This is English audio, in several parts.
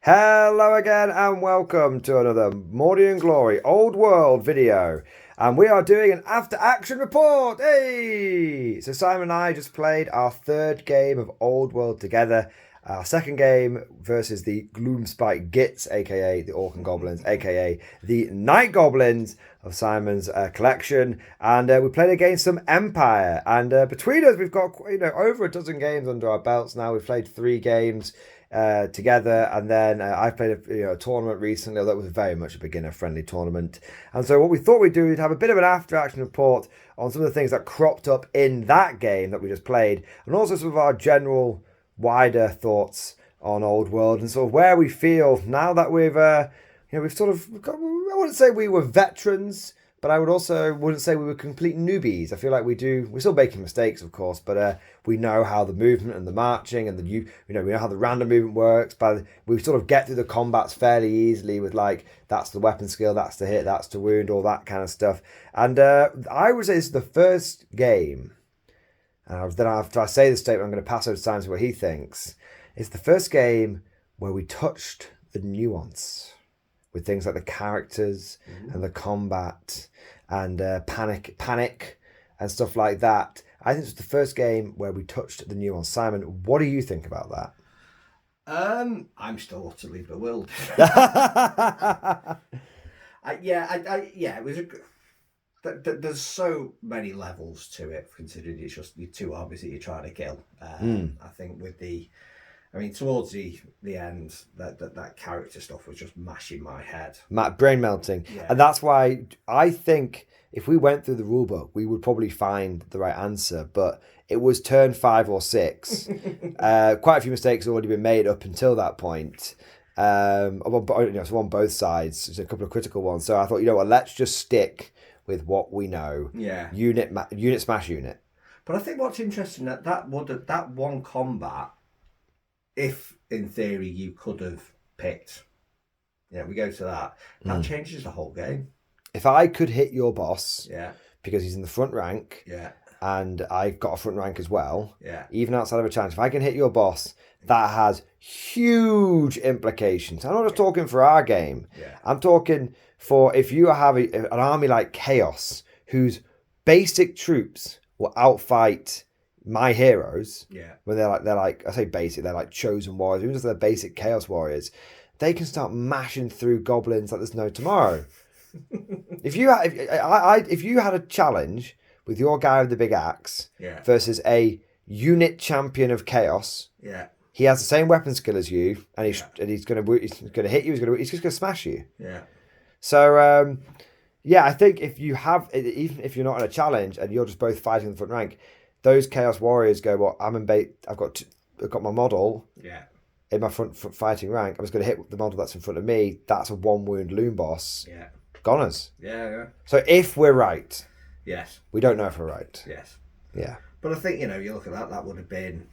Hello again and welcome to another Mordy and Glory Old World video. And we are doing an after action report. Hey! So Simon and I just played our third game of Old World together. Our second game versus the Gloomspite Gits, aka the Orc and Goblins, aka the Night Goblins of Simon's collection. And we played against some Empire. And between us, we've got over a dozen games under our belts now. We've played 3 games together, and then I played a tournament recently that was very much a beginner-friendly tournament. And so what we thought we'd do is have a bit of an after-action report on some of the things that cropped up in that game that we just played, and also some of our general wider thoughts on Old World and sort of where we feel now that we've sort of got, I wouldn't say we were veterans, but I wouldn't say we were complete newbies. I feel like we're still making mistakes, of course, but we know how the movement and the marching and we know how the random movement works. But we sort of get through the combats fairly easily with that's the weapon skill, that's the hit, that's the wound, all that kind of stuff. And I would say this is the first game. Then after I say this statement, I'm going to pass over to Simon to what he thinks. It's the first game where we touched the nuance with things like the characters and the combat and panic and stuff like that. I think it's the first game where we touched the nuance. Simon, what do you think about that? I'm still utterly bewildered. It was there's so many levels to it, considering it's just the 2 armies that you're trying to kill. I think towards the end, that character stuff was just mashing my head. Brain melting. Yeah. And that's why I think if we went through the rulebook, we would probably find the right answer. But it was turn 5 or 6. Quite a few mistakes had already been made up until that point. So on both sides, there's a couple of critical ones. So I thought, let's just stick with what we know. Yeah. Unit smash unit. But I think what's interesting that one combat, if in theory you could have picked, we go to that changes the whole game. If I could hit your boss, yeah, because he's in the front rank, yeah, and I've got a front rank as well, yeah, even outside of a challenge, if I can hit your boss, that has huge implications. I'm not just talking for our game. Yeah. I'm talking for if you have an army like Chaos, whose basic troops will outfight my heroes. Yeah. When they're like I say basic, they're like chosen warriors, even just they're basic Chaos warriors. They can start mashing through goblins like there's no tomorrow. If you had a challenge with your guy with the big axe, yeah, versus a unit champion of Chaos, yeah, he has the same weapon skill as you, and he's gonna hit you. He's just gonna smash you. Yeah. So I think even if you're not in a challenge and you're just both fighting in the front rank, those Chaos warriors go, well, I've got my model. Yeah. In my front fighting rank, I'm just going to hit the model that's in front of me. That's a 1 wound loon boss. Yeah. Goners. Yeah. So if we're right. Yes. We don't know if we're right. Yes. Yeah. But I think, you look at that would have been,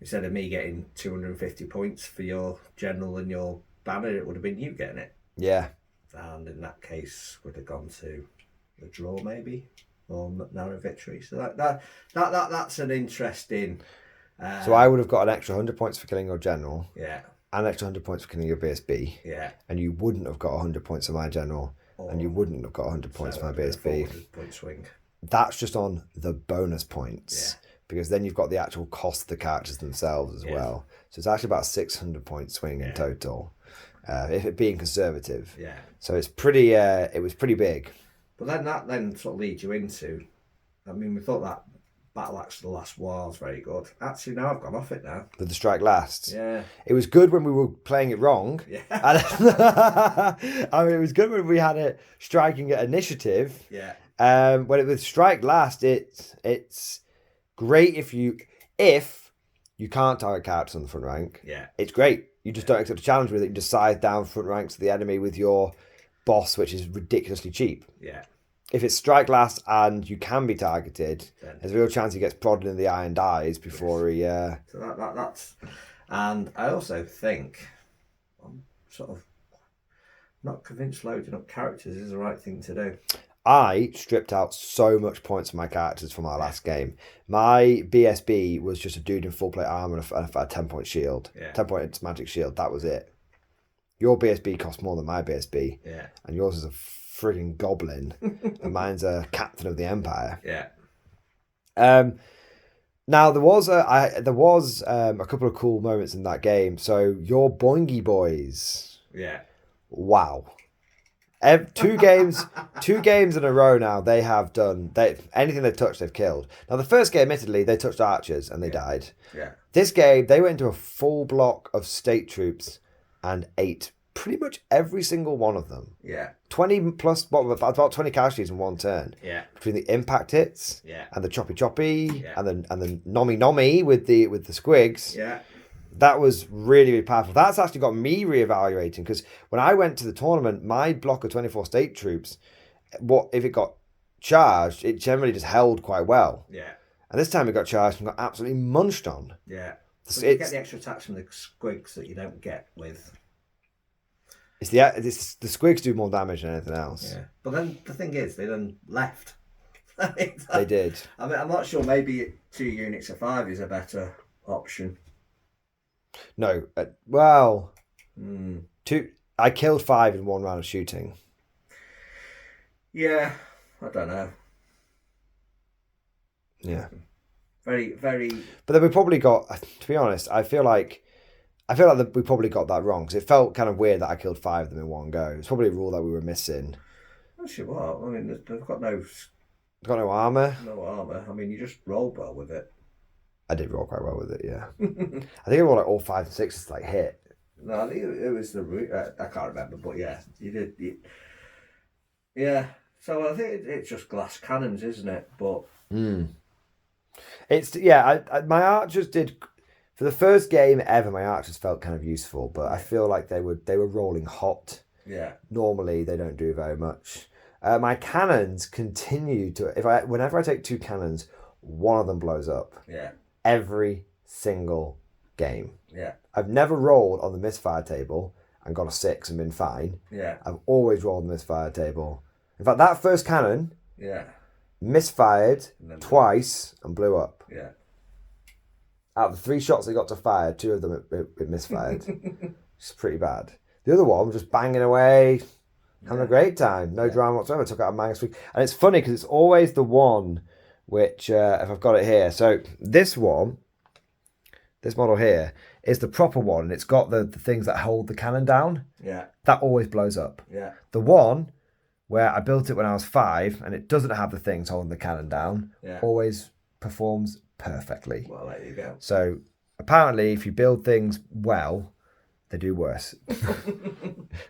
instead of me getting 250 points for your general and your banner, it would have been you getting it. Yeah. And in that case, would have gone to a draw maybe, or narrow victory. So that's an interesting. So I would have got an extra 100 points for killing your general. Yeah. And an extra 100 points for killing your BSB. Yeah. And you wouldn't have got 100 points for my general. And you wouldn't have got 100 points for my BSB. 400-point swing. That's just on the bonus points. Yeah. Because then you've got the actual cost of the characters themselves as well. So it's actually about 600 point swing in total. If it being conservative. Yeah. So it's pretty. It was pretty big. But then that sort of leads you into. We thought that Battle Axe of the Last War was very good. Actually, now I've gone off it now. The strike lasts. Yeah. It was good when we were playing it wrong. Yeah. It was good when we had it striking at initiative. Yeah. When it was strike last, it's great if you can't target characters on the front rank. Yeah. It's great. You just don't accept a challenge with it. You just side down front ranks of the enemy with your boss, which is ridiculously cheap. Yeah. If it's strike last and you can be targeted, there's a real chance he gets prodded in the eye and dies before he. So that's, and I also think I'm sort of not convinced loading up characters is the right thing to do. I stripped out so much points from my characters from our last game. My BSB was just a dude in full plate armor and a 10-point shield. 10-point magic shield. That was it. Your BSB costs more than my BSB. Yeah. And yours is a frigging goblin. And mine's a captain of the empire. Yeah. Now there was a couple of cool moments in that game. So your Boingy boys. Yeah. Wow. 2 games in a row now. They have done. Anything they've touched, they've killed. Now the first game, admittedly, they touched archers and they died. Yeah. This game, they went into a full block of state troops and ate pretty much every single one of them. Yeah. 20 plus, about 20 casualties in one turn. Yeah. Between the impact hits. Yeah. And the choppy. Yeah. And the nommy with the squigs. Yeah. That was really, really powerful. That's actually got me reevaluating, because when I went to the tournament, my block of 24 state troops, if it got charged, it generally just held quite well. Yeah. And this time it got charged and got absolutely munched on. Yeah. So you get the extra attacks from the squigs that you don't get with. The squigs do more damage than anything else. Yeah. But then the thing is, they then left. They did. I mean, I'm not sure. Maybe 2 units of 5 is a better option. No, I killed 5 in one round of shooting. Yeah, I don't know. Yeah, very, very. But then we probably got. To be honest, I feel like we probably got that wrong, because it felt kind of weird that I killed 5 of them in one go. It's probably a rule that we were missing. Actually, what? I mean, they've got no. Got no armor. No armor. I mean, you just roll well with it. I did roll quite well with it, yeah. I think I rolled like all 5 and 6s like hit. No, I think it was the root. I can't remember, but yeah, you did. Yeah, so I think it's just glass cannons, isn't it? But it's my archers did, for the first game ever. My archers felt kind of useful, but I feel like they were rolling hot. Yeah. Normally they don't do very much. My cannons continue to. Whenever I take 2 cannons, one of them blows up. Yeah. Every single game. Yeah. I've never rolled on the misfire table and got a 6 and been fine. Yeah. I've always rolled on the misfire table. In fact, that first cannon misfired twice and blew up. Yeah. Out of the 3 shots they got to fire, 2 of them it misfired. It's pretty bad. The other one was just banging away, having a great time. No drama whatsoever. Took out a minus 3. And it's funny because it's always the one which, if I've got it here. So this model here, is the proper one. And it's got the things that hold the cannon down. Yeah. That always blows up. Yeah. The one where I built it when I was 5 and it doesn't have the things holding the cannon down, always performs perfectly. Well, there you go. So apparently if you build things well, they do worse.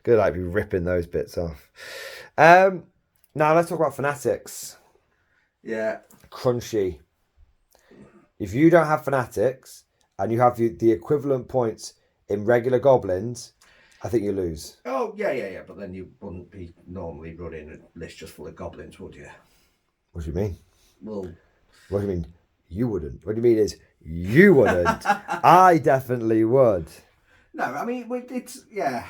Good, like be ripping those bits off. Now let's talk about Fanatics. Yeah. Crunchy. If you don't have Fanatics and you have the equivalent points in regular goblins, I think you lose. Oh, yeah. But then you wouldn't be normally running a list just full of goblins, would you? What do you mean? Well... What do you mean you wouldn't? What do you mean is you wouldn't? I definitely would. No, I mean, it's... Yeah.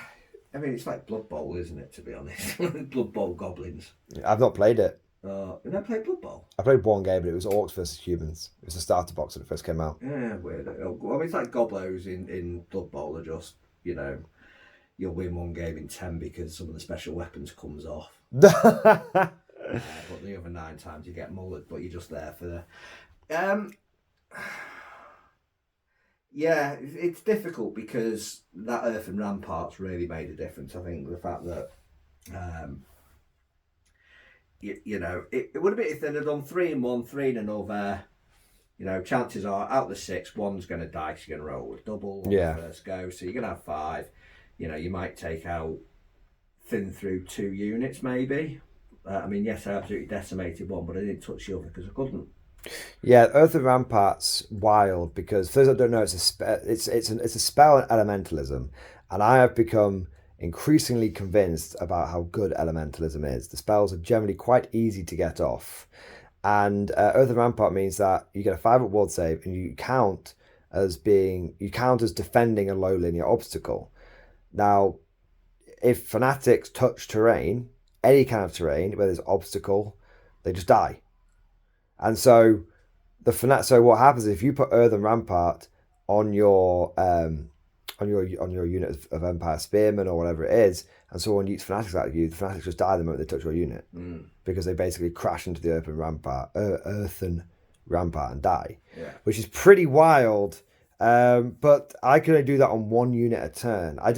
I mean, it's like Blood Bowl, isn't it, to be honest? Blood Bowl goblins. I've not played it. You never played Blood Bowl? I played one game, but it was Orcs versus Humans. It was a starter box when it first came out. Yeah, weird. I mean, it's like Goblos in Blood Bowl are just, you'll win one game in 10 because some of the special weapons comes off. But the other 9 times you get mullered, but you're just there for the... Yeah, it's difficult because that Earthen Ramparts really made a difference. I think the fact that... it would have been if they'd have done 3 in 1, 3 in another. Chances are out of the 6, one's going to die. So you're going to roll a double on the first go. So you're going to have 5. You might take out thin through 2 units maybe. I mean, yes, I absolutely decimated one, but I didn't touch the other because I couldn't. Yeah, Earthen Ramparts wild because for those that don't know, it's a spell in elementalism, and I have become increasingly convinced about how good elementalism is. The spells are generally quite easy to get off, and Earthen Rampart means that you get a 5 up ward save and you count as defending a low linear obstacle. Now, if Fanatics touch terrain, any kind of terrain where there's obstacle, they just die. And so so what happens is if you put Earthen Rampart on your on your unit of Empire Spearmen or whatever it is, and someone yeets Fanatics at you, the Fanatics just die the moment they touch your unit because they basically crash into the earthen rampart and die, which is pretty wild. But I can only do that on one unit a turn. I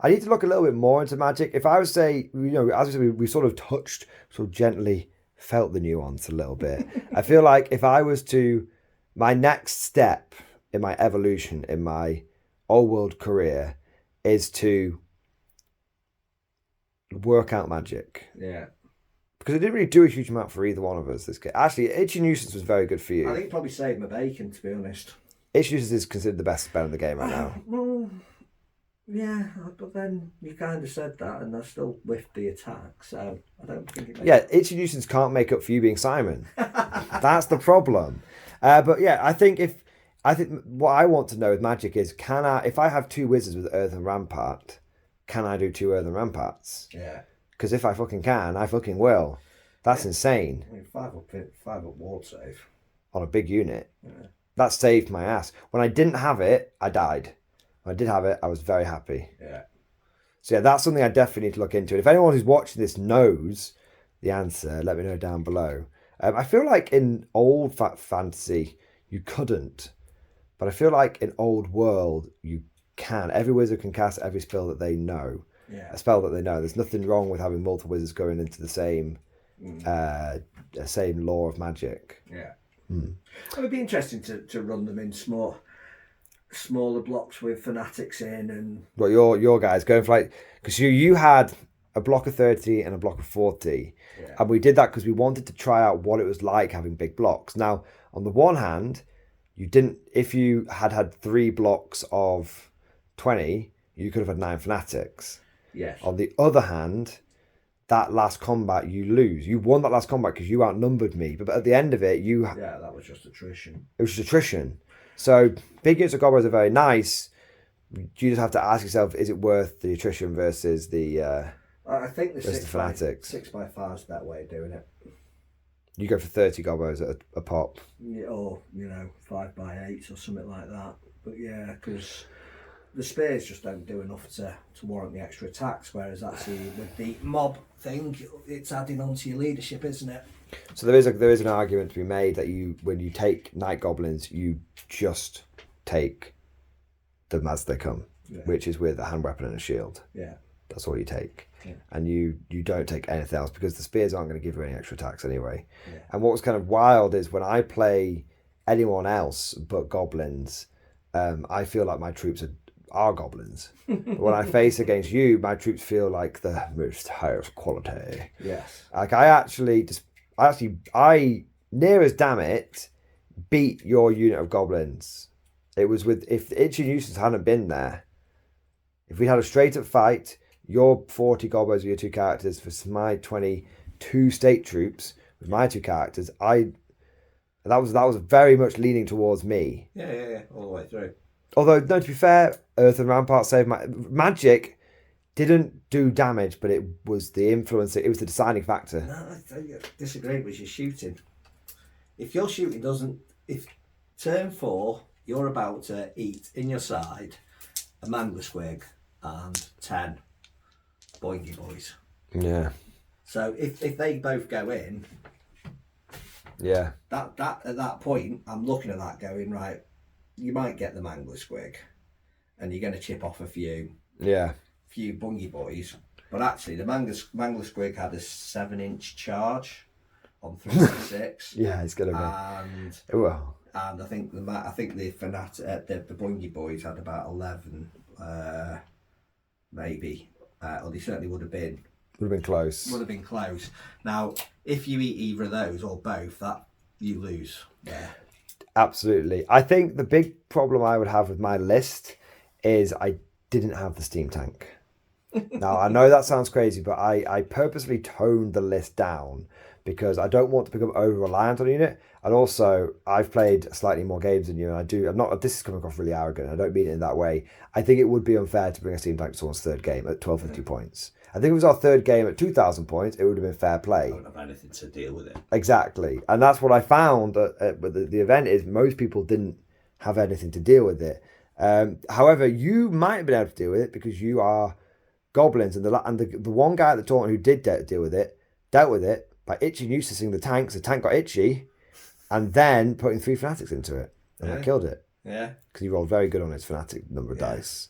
need to look a little bit more into Magic. If I was say, as we said, we sort of gently felt the nuance a little bit. I feel like if I was to, my next step in my evolution in my old world career is to work out Magic. Yeah. Because it didn't really do a huge amount for either one of us this game. Actually, Itchy Nuisance was very good for you. I think it probably saved my bacon, to be honest. Itchy Nuisance is considered the best spell in the game right now. Well, yeah, but then you kind of said that, and I still whiffed the attack, so I don't think it makes... Yeah, Itchy Nuisance can't make up for you being Simon. That's the problem. But yeah, I think what I want to know with Magic is, if I have 2 wizards with Earthen Rampart, can I do 2 Earthen Ramparts? Yeah. Because if I fucking can, I fucking will. That's insane. I mean, 5 up ward save. On a big unit. Yeah. That saved my ass. When I didn't have it, I died. When I did have it, I was very happy. Yeah. So yeah, that's something I definitely need to look into. And if anyone who's watching this knows the answer, let me know down below. I feel like in old fantasy, you couldn't. But I feel like in old world, you can. Every wizard can cast every spell that they know. Yeah. A spell that they know. There's nothing wrong with having multiple wizards going into the same law of magic. Yeah. It would be interesting to run them in smaller blocks with Fanatics in and... Well, your guys going for like... Because you had a block of 30 and a block of 40. Yeah. And we did that because we wanted to try out what it was like having big blocks. Now, on the one hand, if you had 3 blocks of 20, you could have had 9 Fanatics. Yes. On the other hand, that last combat you lose. You won that last combat because you outnumbered me. But at the end of it, Yeah, that was just attrition. It was just attrition. So big units of goblins are very nice. You just have to ask yourself, is it worth the attrition versus the I think the Fanatics? 6x5 is that way of doing it. You go for 30 gobos at a pop. Yeah, or 5x8 or something like that. But yeah, because the spears just don't do enough to warrant the extra attacks, whereas actually with the mob thing, it's adding on to your leadership, isn't it? So there is an argument to be made that when you take night goblins, you just take them as they come, which is with a hand weapon and a shield. Yeah, that's all you take, yeah. And you don't take anything else because the spears aren't going to give you any extra attacks anyway. Yeah. And what was kind of wild is when I play anyone else but goblins, I feel like my troops are goblins. When I face against you, my troops feel like the most highest quality. Yes. Like I near as damn it beat your unit of goblins. It was if the Itchy Nuisance hadn't been there, if we had a straight up fight, your 40 gobos with your 2 characters versus my 22 state troops with my 2 characters, that was very much leaning towards me. Yeah, all the way through. Although, no, to be fair, Earthen Rampart saved Magic didn't do damage, but it was the influence. It was the deciding factor. No, I disagree with your shooting. If your shooting if turn 4 you're about to eat in your side a mangler squig and 10 boingy boys. Yeah. So if they both go in, yeah, that at that point I'm looking at that going, right, you might get the mangler squig, and you're going to chip off a few bungy boys. But actually, the mangler squig had a 7-inch charge on 3-6. Yeah, it's going to be. And I think the bungy boys had about 11, maybe. Or they certainly would have been. Would have been close. Would have been close. Now, if you eat either of those or both, that you lose. Yeah. Absolutely. I think the big problem I would have with my list is I didn't have the steam tank. Now, I know that sounds crazy, but I purposely toned the list down because I don't want to become over-reliant on a unit. And also, I've played slightly more games than you, and this is coming across really arrogant. I don't mean it in that way. I think it would be unfair to bring a steam tank to someone's third game at 1250 points. I think if it was our third game at 2,000 points, it would have been fair play. I don't have anything to deal with it. Exactly. And that's what I found at the event is most people didn't have anything to deal with it. However, you might have been able to deal with it because you are goblins, and the one guy at the tournament who did deal with it dealt with it by itching uselessing the tank. So the tank got itchy, and then putting 3 fanatics into it, and that killed it. Yeah, because he rolled very good on his fanatic number of dice.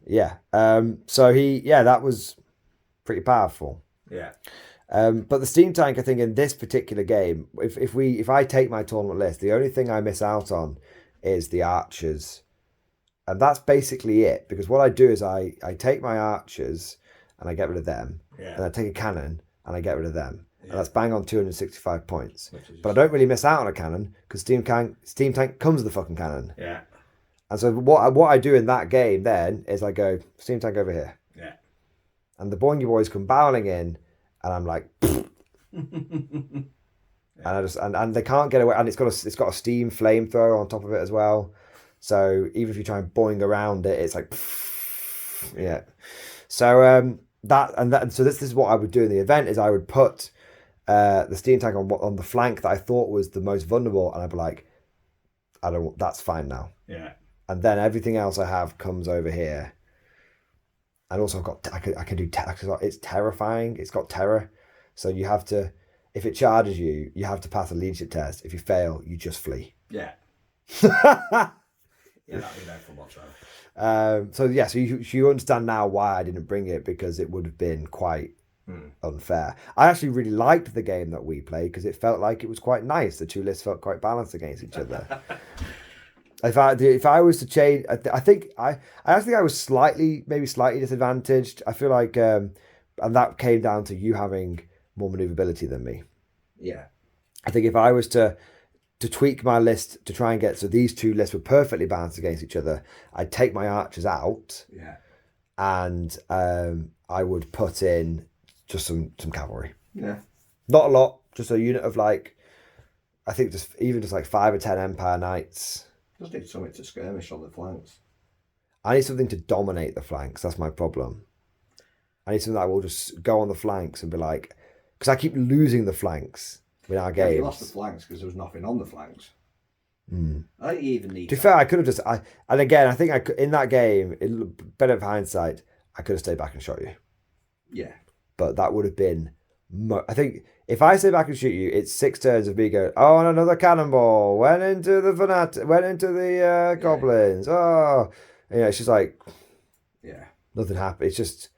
Yeah. So that was pretty powerful. Yeah. But the steam tank, I think, in this particular game, if I take my tournament list, the only thing I miss out on is the archers. And that's basically it. Because what I do is I take my archers and I get rid of them. Yeah. And I take a cannon and I get rid of them. Yeah. And that's bang on 265 points. But I don't really miss out on a cannon because steam tank comes with the fucking cannon. Yeah. And so what I do in that game then is I go, steam tank over here. Yeah. And the boingy boys come barreling in and I'm like, and I just and they can't get away, and it's got a steam flamethrower on top of it as well. So even if you try and boing around it, it's like, yeah. So so this is what I would do in the event is I would put the steam tank on the flank that I thought was the most vulnerable, and I'd be like, that's fine now. Yeah. And then everything else I have comes over here. And also I can do it's terrifying. It's got terror. So you have to, if it charges you, you have to pass a leadership test. If you fail, you just flee. Yeah. Yeah, that'd be no fun whatsoever. So you understand now why I didn't bring it, because it would have been quite unfair. I actually really liked the game that we played because it felt like it was quite nice. The two lists felt quite balanced against each other. If I was to change, I think I was maybe slightly disadvantaged. I feel like, and that came down to you having more maneuverability than me. Yeah. I think if I was to tweak my list to try and get so these two lists were perfectly balanced against each other, I'd take my archers out. Yeah. And I would put in just some cavalry. Yeah. Not a lot, just a unit of like, I think just like 5 or 10 Empire Knights. Just need something to skirmish on the flanks. I need something to dominate the flanks. That's my problem. I need something that will just go on the flanks and be like, because I keep losing the flanks in our games. You lost the flanks because there was nothing on the flanks. I think you even need. To be fair, I could have just. And again, I think I could, in that game, better of hindsight, I could have stayed back and shot you. Yeah. But that would have been. I think if I stay back and shoot you, it's 6 turns of me going, oh, and another cannonball went into the goblins. Oh, it's just like, nothing happened. It's just,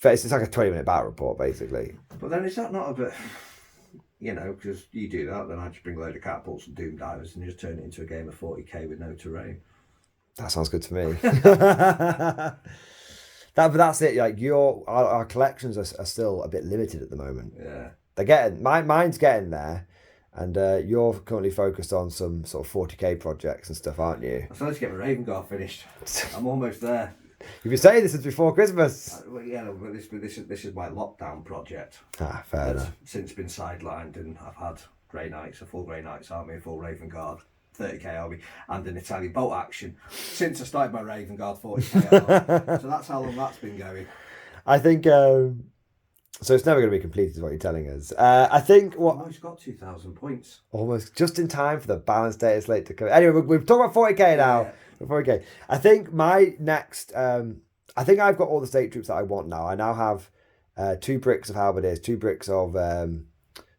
it's like a 20-minute battle report basically. But then is that not a bit, because you do that, then I just bring a load of catapults and doom divers and just turn it into a game of 40k with no terrain. That sounds good to me. But that's it. Like our collections are still a bit limited at the moment. Yeah, they're getting mine's getting there, and you're currently focused on some sort of 40k projects and stuff, aren't you? I'm supposed to get my Raven Guard finished. I'm almost there. You've been saying this since before Christmas. But this is my lockdown project. Fair enough. Since been sidelined, and I've had Grey Knights, a full Grey Knights army, a full Raven Guard, 30k army, and an Italian bolt action since I started my Raven Guard 40k army. So that's how long that's been going. I think so. It's never going to be completed, is what you're telling us. I think what almost got 2,000 points, almost just in time for the balanced data slate to come. Anyway, we've talked about 40k now. Yeah. 40k. I think my next. I think I've got all the state troops that I want now. I now have 2 bricks of halberdiers, 2 bricks of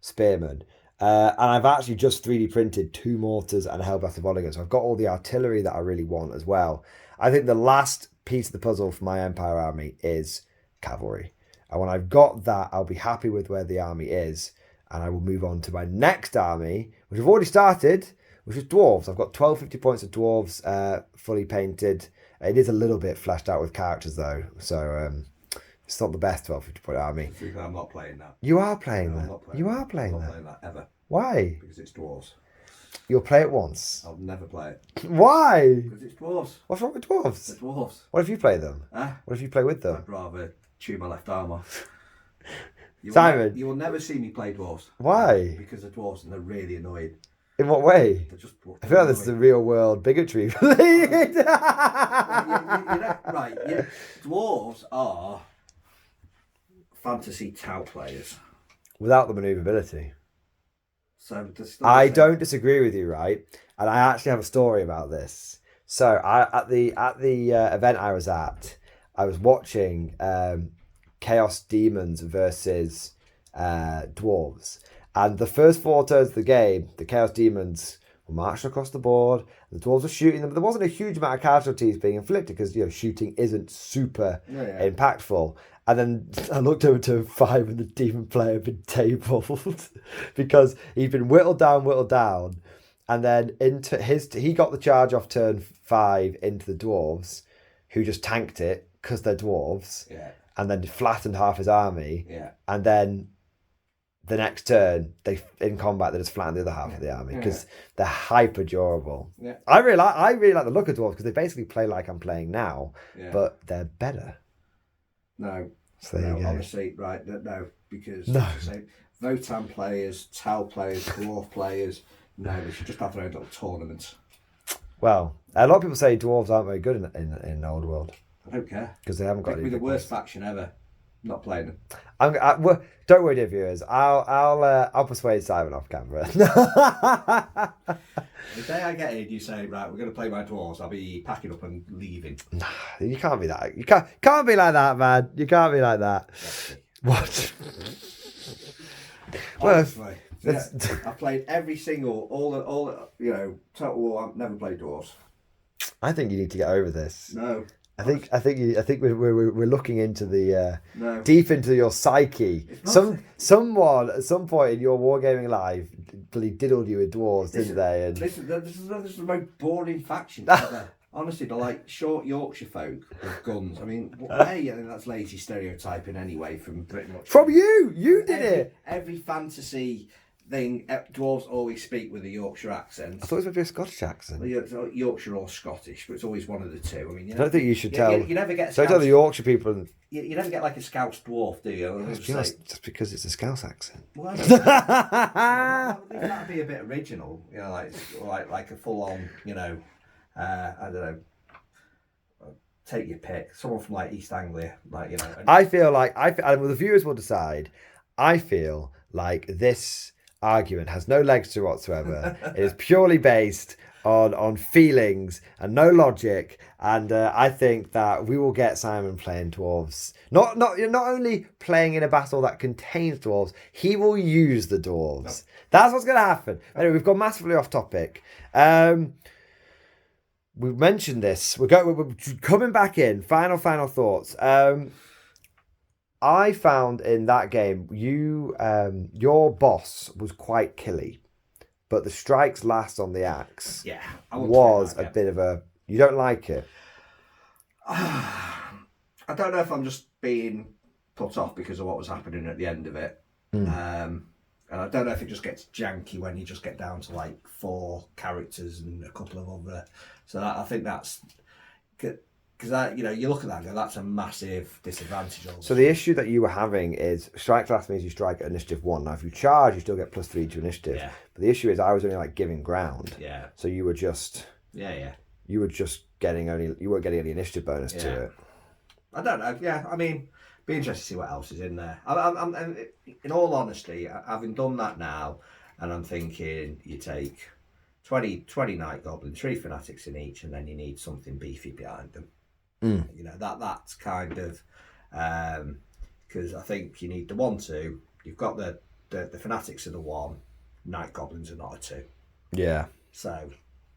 spearmen. And I've actually just 3D printed 2 mortars and a hellblast of Oligan. So I've got all the artillery that I really want as well. I think the last piece of the puzzle for my Empire army is cavalry. And when I've got that, I'll be happy with where the army is. And I will move on to my next army, which I've already started, which is dwarves. I've got 1250 points of dwarves fully painted. It is a little bit fleshed out with characters though. So it's not the best 1250 point army. I'm not playing that. You are playing that. I'm not playing You that. are playing I'm not that. playing that ever. Why? Because it's dwarves. You'll play it once. I'll never play it. Why? Because it's dwarves. What's wrong with dwarves? They're dwarves. What if you play them? What if you play with them? I'd rather chew my left arm off. Simon. You will never see me play dwarves. Why? Because they're dwarves and they're really annoying. In what way? They're just I feel like this is the real world bigotry. Dwarves are fantasy Tau players. Without the manoeuvrability. So I don't disagree with you, right? And I actually have a story about this. So at the event I was at, I was watching Chaos Demons versus Dwarves, and the first 4 turns of the game, the Chaos Demons were marching across the board. The Dwarves were shooting them, but there wasn't a huge amount of casualties being inflicted because shooting isn't super impactful. And then I looked over to 5 and the demon player had been tabled because he'd been whittled down. And then he got the charge off turn 5 into the dwarves, who just tanked it because they're dwarves. Yeah. And then flattened half his army. Yeah. And then the next turn, in combat, they just flattened the other half of the army because they're hyper durable. Yeah. I really like the look of dwarves because they basically play like I'm playing now, but they're better. No. So honestly, right? No, because Votan players, Tau players, Dwarf players. No, they should just have their own little tournament. Well, a lot of people say dwarves aren't very good in Old World. I don't care because they haven't got. They're the worst faction ever. Not playing them. Don't worry, dear viewers. I'll persuade Simon off camera. The day I get in, you say, right, we're going to play my dwarves. I'll be packing up and leaving. Nah, you can't be that. You can't be like that, man. You can't be like that. What? Honestly, I played every single, all Total War. I've never played dwarves. I think you need to get over this. No. I think we're looking into the deep into your psyche. Someone at some point in your wargaming life bloody diddled you with dwarves, didn't they? And this is the most boring faction ever. Honestly, they're like short Yorkshire folk with guns. I mean, I think that's lazy stereotyping anyway from pretty much. From you did it. Every fantasy thing, dwarves always speak with a Yorkshire accent. I thought it was maybe a Scottish accent. Yorkshire or Scottish, but it's always one of the two. I mean, I don't think you should tell. You never get. Don't tell the Yorkshire people. You never get like a Scouse dwarf, do you? Just because it's a Scouse accent. Well, that'd be a bit original, like a full on, I don't know. Take your pick. Someone from like East Anglia, I feel like well, the viewers will decide. I feel like this argument has no legs to it whatsoever. It is purely based on feelings and no logic, and I think that we will get Simon playing dwarves. Not only playing in a battle that contains dwarves, he will use the dwarves. No. That's what's going to happen. Anyway, we've gone massively off topic. We've mentioned this. We're coming back in. Final thoughts. I found in that game, your boss was quite killy, but the strikes last on the axe was a bit of a... You don't like it? I don't know if I'm just being put off because of what was happening at the end of it. And I don't know if it just gets janky when you just get down to like 4 characters and a couple of other... So I think that's... Because you look at that and go, that's a massive disadvantage. Also. So the issue that you were having is strike last means you strike at initiative 1. Now if you charge, you still get +3 to initiative. Yeah. But the issue is I was only like giving ground. Yeah. So you were just you were just getting you weren't getting any initiative bonus to it. I don't know. Yeah, I mean, be interested to see what else is in there. I'm in all honesty, having done that now, and I'm thinking you take 20 Night Goblins, 3 Fanatics in each, and then you need something beefy behind them. That's kind of because I think you need the 1-2. You've got the Fanatics are the 1, Night Goblins are not a 2. Yeah. So,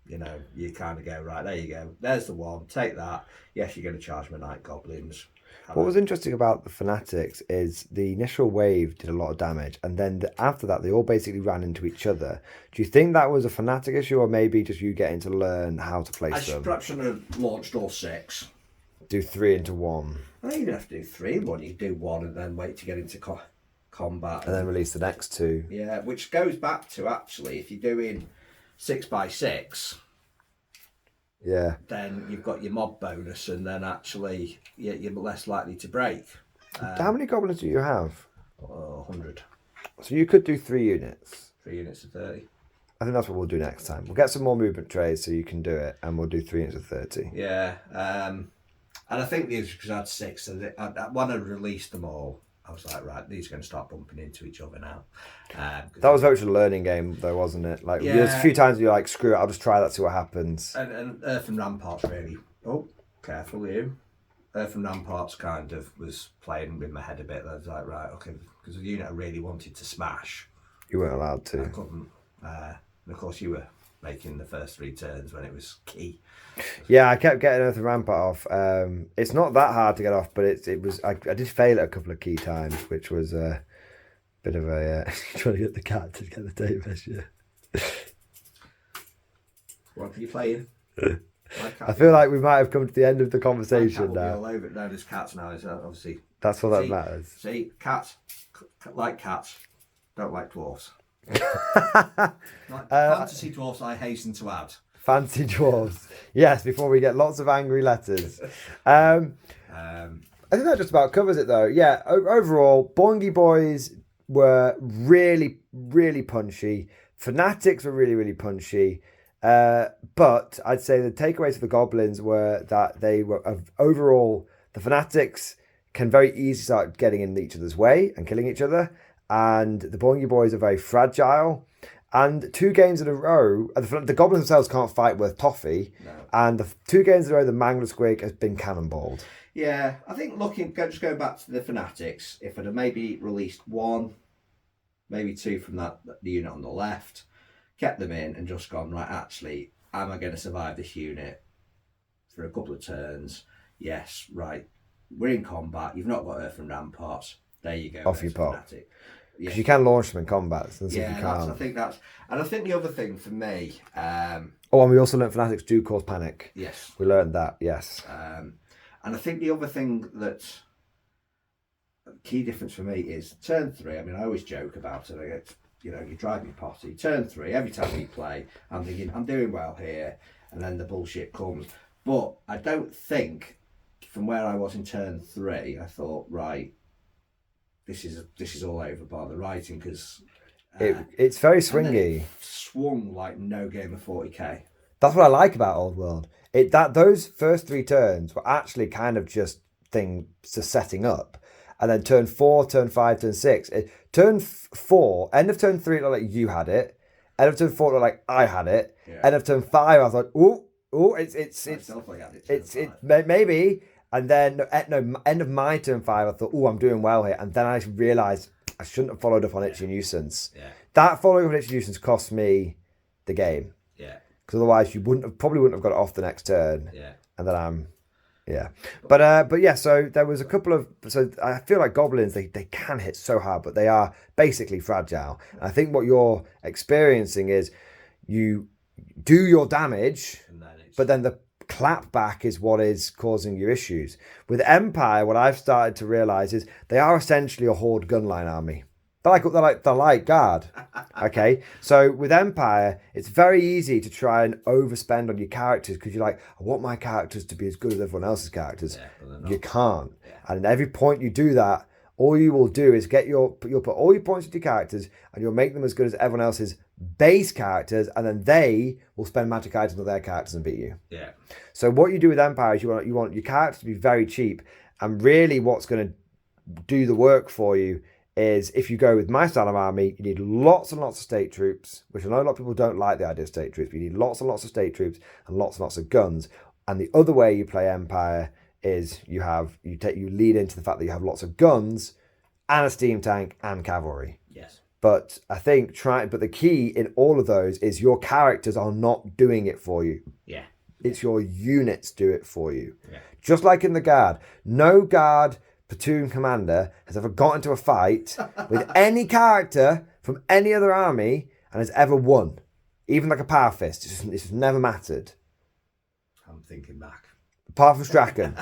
you kind of go, right, there you go. There's the 1. Take that. Yes, you're going to charge my Night Goblins. What was interesting about the Fanatics is the initial wave did a lot of damage, and then after that they all basically ran into each other. Do you think that was a Fanatic issue, or maybe just you getting to learn how to place them? Perhaps should have launched all 6. Do 3 into 1. I think you don't have to do 3 in 1. You do 1 and then wait to get into combat. And then release the next 2. Yeah, which goes back to actually, if you're doing 6x6... Yeah. Then you've got your mob bonus, and then actually you're less likely to break. How many goblins do you have? 100. So you could do 3 units. 3 units of 30. I think that's what we'll do next time. We'll get some more movement trays so you can do it, and we'll do 3 units of 30. Yeah. And I think the issue because I had 6, so when I released them all, I was like, right, these are going to start bumping into each other now. That was very much a learning game, though, wasn't it? Like, there's a few times you're like, screw it, I'll just try that, see what happens. And Earth and Ramparts really. Oh, careful, you. Earth and Ramparts kind of was playing with my head a bit. I was like, right, okay, because the unit I really wanted to smash. You weren't allowed to. I couldn't. And of course, you were making the first 3 turns when it was key. Yeah, I kept getting Earth and Rampart off. It's not that hard to get off, but it was. I did fail it a couple of key times, which was a bit of a trying to get the cat to get the data measure. What are you playing? I feel like we might have come to the end of the conversation now. All over it now. There's cats now. Is obviously. That's what that matters. See, cats like cats, don't like dwarves. Fantasy dwarves, I hasten to add. Fancy dwarves. Yes, before we get lots of angry letters. I think that just about covers it, though. Yeah, overall, Boingy Boys were really, really punchy. Fanatics were really, really punchy. But I'd say the takeaways for the Goblins were that they were, overall, the Fanatics can very easily start getting in each other's way and killing each other. And the Boingy Boys are very fragile. And 2 games in a row, the Goblins themselves can't fight worth toffee. No. And the 2 games in a row, the Mangler Squig has been cannonballed. Yeah, I think just going back to the Fanatics, if I'd have maybe released 1, maybe 2 from the unit on the left, kept them in and just gone, right, actually, am I going to survive this unit for a couple of turns? Yes, right. We're in combat. You've not got Earth and Ramparts. There you go. Off you pop. Because you can launch them in combat. So yeah, I think the other thing for me. And we also learned Fanatics do cause panic. Yes, we learned that. Yes, and I think the other thing that's a key difference for me is turn 3. I mean, I always joke about it. I get, you drive me potty. Turn 3 every time we play. I'm thinking I'm doing well here, and then the bullshit comes. But I don't think, from where I was in turn 3, I thought, right, this is all over by the writing, because it's very swingy. Swung like no game of 40k. That's what I like about Old World. Those first 3 turns were actually kind of just things to setting up, and then turn 4, turn 5, turn 6. Turn 4, end of turn 3, it looked like you had it. End of turn 4, it looked like I had it. Yeah. End of turn 5, I was like, it's maybe. And then, end of my turn 5, I thought, I'm doing well here. And then I realised I shouldn't have followed up on Itchy Nuisance. Yeah. That following up on Itchy Nuisance cost me the game. Yeah. Because otherwise you probably wouldn't have got it off the next turn. Yeah. And then But yeah, so there was a couple of... So I feel like Goblins, they can hit so hard, but they are basically fragile. And I think what you're experiencing is you do your damage, but then the clap back is what is causing you issues. With Empire, what I've started to realise is they are essentially a horde gunline army. They're like Guard. Okay, so with Empire, it's very easy to try and overspend on your characters because you're like, I want my characters to be as good as everyone else's characters. Yeah, you can't. Yeah. And at every point you do that, all you will do is you'll put all your points into your characters and you'll make them as good as everyone else's base characters, and then they will spend magic items on their characters and beat you. Yeah. So what you do with Empire is you want your characters to be very cheap, and really what's going to do the work for you is, if you go with my style of army, you need lots and lots of state troops, which I know a lot of people don't like the idea of state troops, but you need lots and lots of state troops and lots of guns. And the other way you play Empire is you lead into the fact that you have lots of guns and a steam tank and cavalry. Yes. But I think but the key in all of those is your characters are not doing it for you. Yeah. It's your units do it for you. Yeah. Just like in the Guard. No Guard platoon commander has ever got into a fight with any character from any other army and has ever won. Even like a Power Fist. It's just never mattered. I'm thinking back. Apart from Strachan.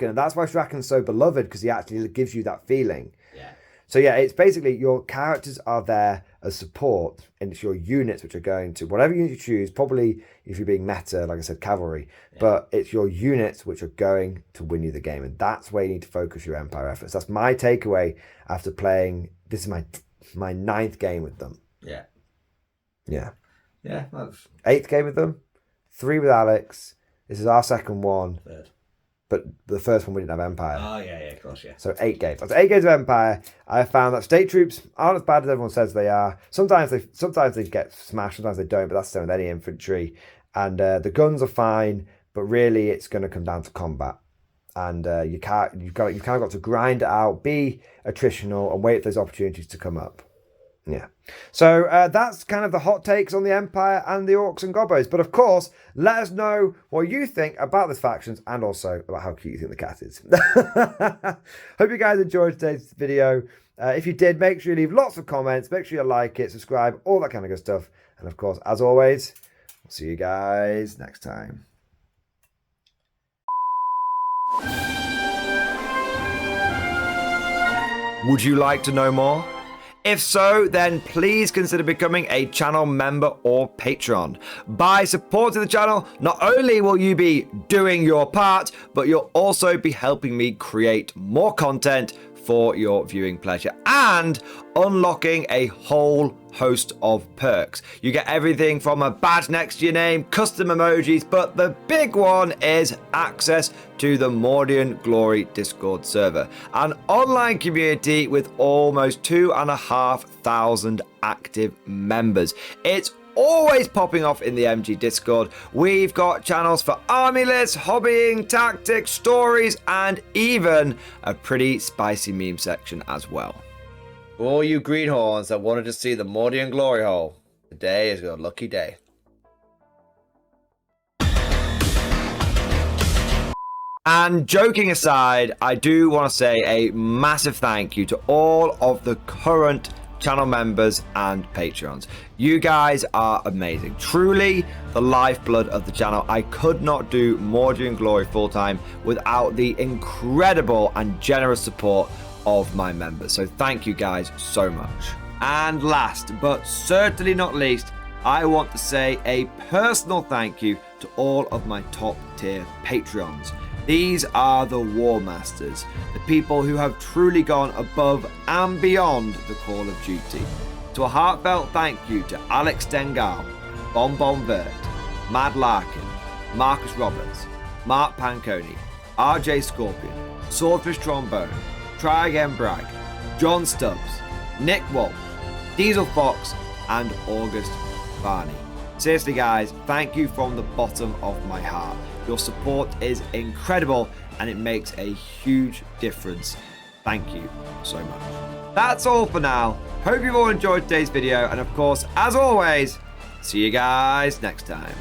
And that's why Strachan's so beloved, because he actually gives you that feeling. Yeah. So yeah, it's basically your characters are there as support, and it's your units which are going to, whatever unit you choose, probably if you're being meta, like I said, cavalry, but it's your units which are going to win you the game, and that's where you need to focus your Empire efforts. That's my takeaway after playing, this is my 9th game with them. Yeah. Yeah. Yeah. That's... 8th game with them, 3 with Alex. This is our 2nd one. 3rd. but the first one we didn't have Empire. Oh, yeah, of course, yeah. So 8 games. After 8 games of Empire, I found that state troops aren't as bad as everyone says they are. Sometimes they get smashed, sometimes they don't, but that's the same with any infantry. And the guns are fine, but really it's going to come down to combat. And you've kind of got to grind it out, be attritional, and wait for those opportunities to come up. Yeah. So that's kind of the hot takes on the Empire and the Orcs and Gobbos. But of course, let us know what you think about these factions and also about how cute you think the cat is. Hope you guys enjoyed today's video. If you did, make sure you leave lots of comments. Make sure you like it, subscribe, all that kind of good stuff. And of course, as always, we'll see you guys next time. Would you like to know more? If so, then please consider becoming a channel member or patron. By supporting the channel, not only will you be doing your part, but you'll also be helping me create more content for your viewing pleasure and unlocking a whole host of perks. You get everything from a badge next to your name, custom emojis, but the big one is access to the Mordian Glory Discord server, an online community with almost 2,500 active members. It's always popping off in the MG Discord. We've got channels for army lists, hobbying, tactics, stories, and even a pretty spicy meme section as well. For all you greenhorns that wanted to see the Mordian Glory Hole, today is your lucky day. And joking aside, I do want to say a massive thank you to all of the current channel members and patrons. You guys are amazing. Truly the lifeblood of the channel. I could not do Mordian Glory full time without the incredible and generous support of my members. So thank you guys so much. And last but certainly not least, I want to say a personal thank you to all of my top tier patrons. These are the War Masters, the people who have truly gone above and beyond the call of duty. So a heartfelt thank you to Alex Dengal, Bon Bon Vert, Mad Larkin, Marcus Roberts, Mark Panconi, RJ Scorpion, Swordfish Trombone, Try Again Bragg, John Stubbs, Nick Walsh, Diesel Fox, and August Barney. Seriously guys, thank you from the bottom of my heart. Your support is incredible and it makes a huge difference. Thank you so much. That's all for now. Hope you've all enjoyed today's video, and of course, as always, see you guys next time.